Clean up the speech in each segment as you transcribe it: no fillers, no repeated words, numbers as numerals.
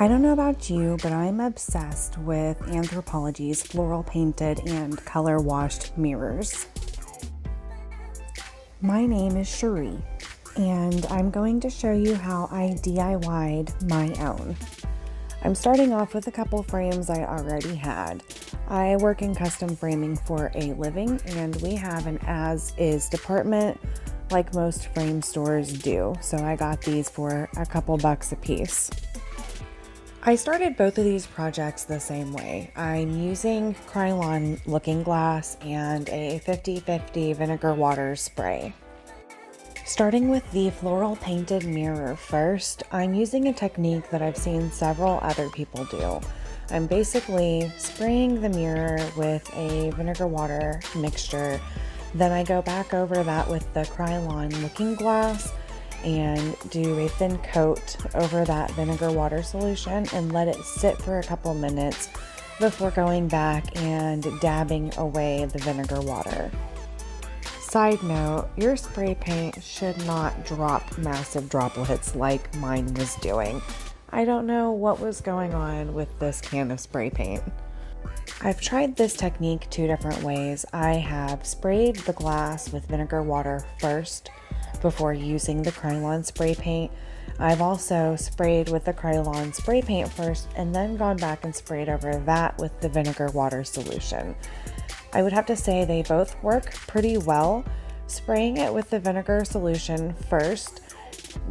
I don't know about you, but I'm obsessed with Anthropologie's floral painted and color washed mirrors. My name is Cherie, and I'm going to show you how I DIY'd my own. I'm starting off with a couple frames I already had. I work in custom framing for a living, and we have an as-is department like most frame stores do, so I got these for a couple bucks a piece. I started both of these projects the same way. I'm using Krylon looking glass and a 50/50 vinegar water spray. Starting with the floral painted mirror first, I'm using a technique that I've seen several other people do. I'm basically spraying the mirror with a vinegar water mixture, then I go back over that with the Krylon looking glass and do a thin coat over that vinegar water solution and let it sit for a couple minutes before going back and dabbing away the vinegar water. Side note, your spray paint should not drop massive droplets like mine was doing. I don't know what was going on with this can of spray paint. I've tried this technique two different ways. I have sprayed the glass with vinegar water first before using the Krylon spray paint. I've also sprayed with the Krylon spray paint first and then gone back and sprayed over that with the vinegar water solution. I would have to say they both work pretty well. Spraying it with the vinegar solution first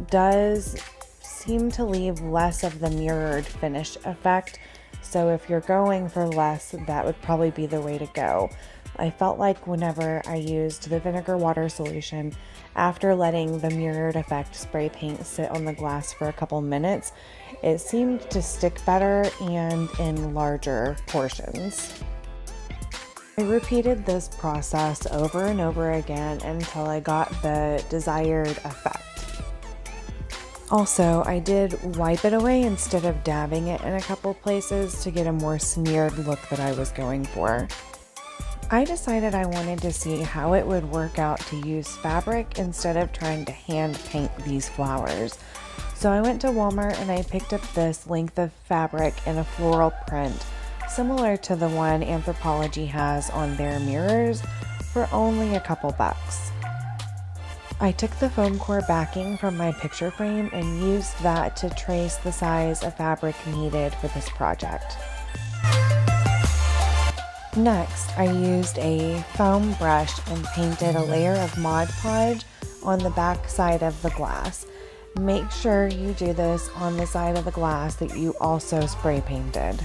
does seem to leave less of the mirrored finish effect, so if you're going for less, that would probably be the way to go. I felt like whenever I used the vinegar water solution, after letting the mirrored effect spray paint sit on the glass for a couple minutes, it seemed to stick better and in larger portions. I repeated this process over and over again until I got the desired effect. Also, I did wipe it away instead of dabbing it in a couple places to get a more smeared look that I was going for. I decided I wanted to see how it would work out to use fabric instead of trying to hand paint these flowers. So I went to Walmart and I picked up this length of fabric in a floral print, similar to the one Anthropologie has on their mirrors, for only a couple bucks. I took the foam core backing from my picture frame and used that to trace the size of fabric needed for this project. Next, I used a foam brush and painted a layer of Modpodge on the back side of the glass. Make sure you do this on the side of the glass that you also spray painted.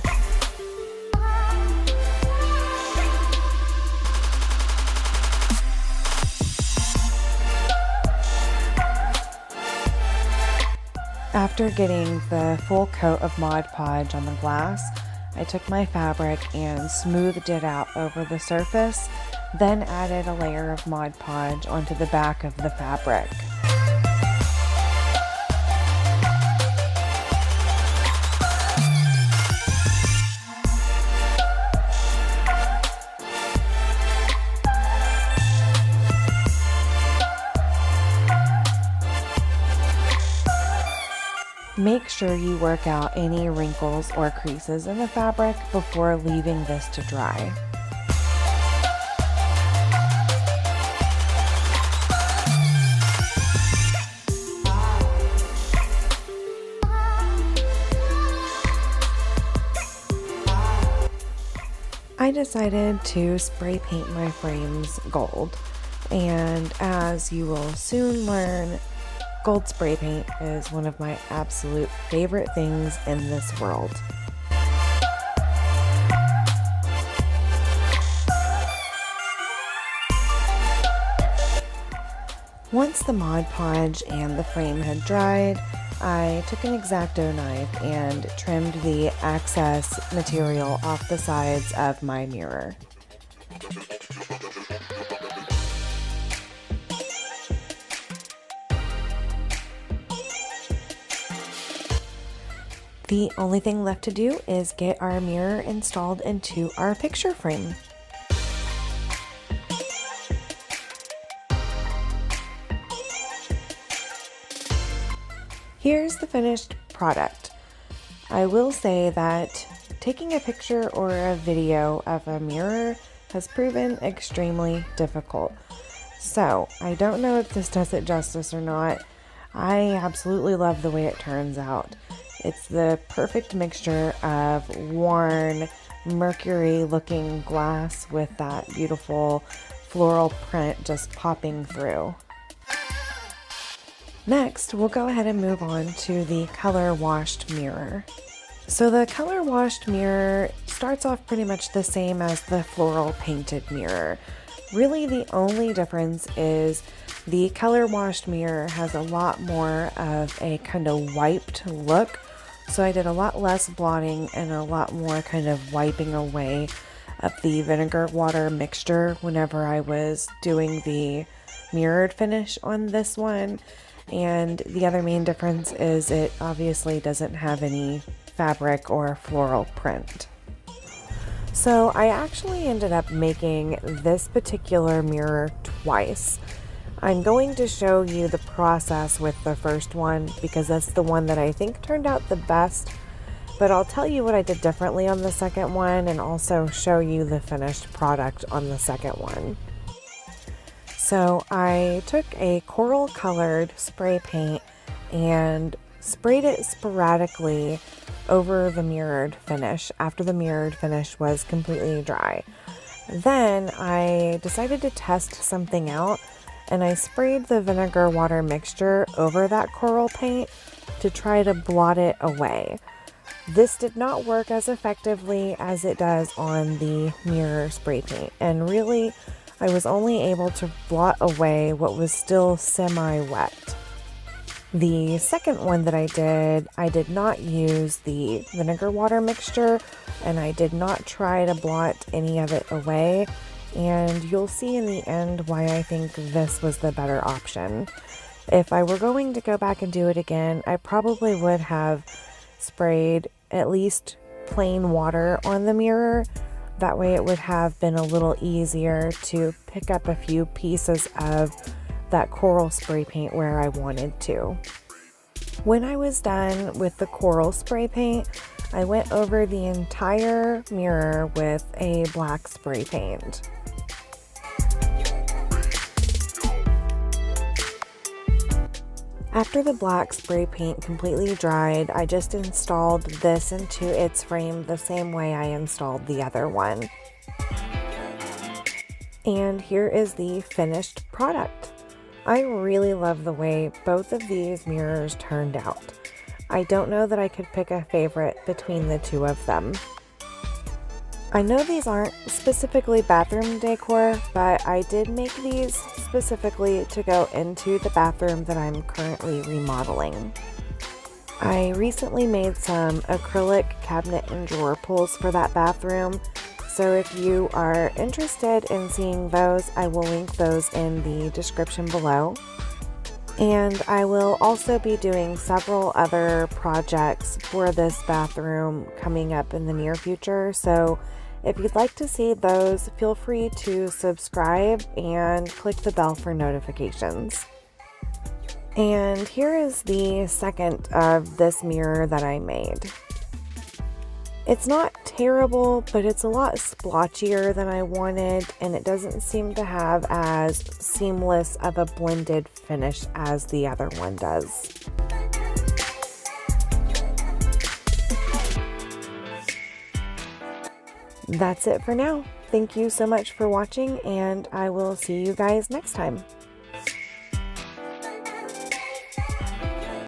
After getting the full coat of Mod Podge on the glass, I took my fabric and smoothed it out over the surface, then added a layer of Mod Podge onto the back of the fabric. Make sure you work out any wrinkles or creases in the fabric before leaving this to dry. I decided to spray paint my frames gold, and as you will soon learn, gold spray paint is one of my absolute favorite things in this world. Once the Mod Podge and the frame had dried, I took an X-Acto knife and trimmed the excess material off the sides of my mirror. The only thing left to do is get our mirror installed into our picture frame. Here's the finished product. I will say that taking a picture or a video of a mirror has proven extremely difficult. So I don't know if this does it justice or not. I absolutely love the way it turns out. It's the perfect mixture of worn, mercury-looking glass with that beautiful floral print just popping through. Next, we'll go ahead and move on to the color washed mirror. So the color washed mirror starts off pretty much the same as the floral painted mirror. Really, the only difference is the color washed mirror has a lot more of a kind of wiped look. So I did a lot less blotting and a lot more kind of wiping away of the vinegar water mixture whenever I was doing the mirrored finish on this one. And the other main difference is it obviously doesn't have any fabric or floral print. So I actually ended up making this particular mirror twice. I'm going to show you the process with the first one because that's the one that I think turned out the best, but I'll tell you what I did differently on the second one and also show you the finished product on the second one. So I took a coral colored spray paint and sprayed it sporadically over the mirrored finish after the mirrored finish was completely dry. Then I decided to test something out and I sprayed the vinegar water mixture over that coral paint to try to blot it away. This did not work as effectively as it does on the mirror spray paint, and really I was only able to blot away what was still semi-wet. The second one that I did not use the vinegar water mixture and I did not try to blot any of it away, and you'll see in the end why I think this was the better option. If I were going to go back and do it again, I probably would have sprayed at least plain water on the mirror. That way it would have been a little easier to pick up a few pieces of that coral spray paint where I wanted to. When I was done with the coral spray paint, I went over the entire mirror with a black spray paint. After the black spray paint completely dried, I just installed this into its frame the same way I installed the other one. And here is the finished product. I really love the way both of these mirrors turned out. I don't know that I could pick a favorite between the two of them. I know these aren't specifically bathroom decor, but I did make these specifically to go into the bathroom that I'm currently remodeling. I recently made some acrylic cabinet and drawer pulls for that bathroom, so if you are interested in seeing those, I will link those in the description below. And I will also be doing several other projects for this bathroom coming up in the near future, so if you'd like to see those, feel free to subscribe and click the bell for notifications. And here is the second of this mirror that I made. It's not terrible, but it's a lot splotchier than I wanted, and it doesn't seem to have as seamless of a blended finish as the other one does. That's it for now. Thank you so much for watching, and I will see you guys next time.